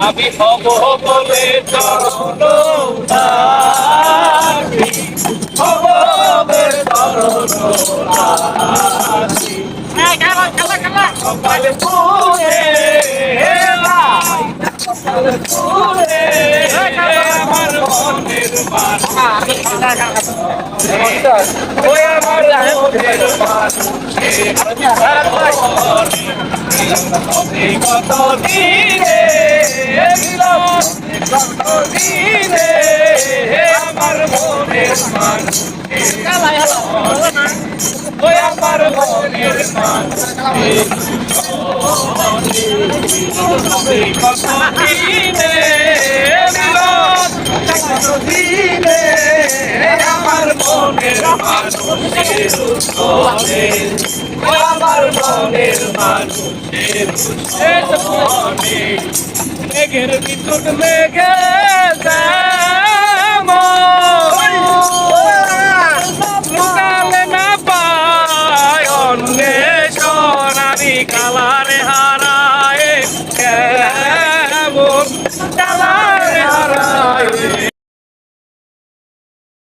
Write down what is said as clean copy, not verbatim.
আমি হব বলে চরণ দাসী, হব বলে চরণ দাসী। সকালে ফুলে সকালে ফুলে আমার মনের মানুষ, ওই আমার মনের মানুষ। কত দিনে কত দিনে আমার মনের মানুষ, ওই আমার মনের মানুষ। কত দিনে কত দিনে আমার মনের মানুষের উৎসবে, আমার মনের মানুষের উৎসবে। মেঘের বিদ্যুৎ মেঘে যায়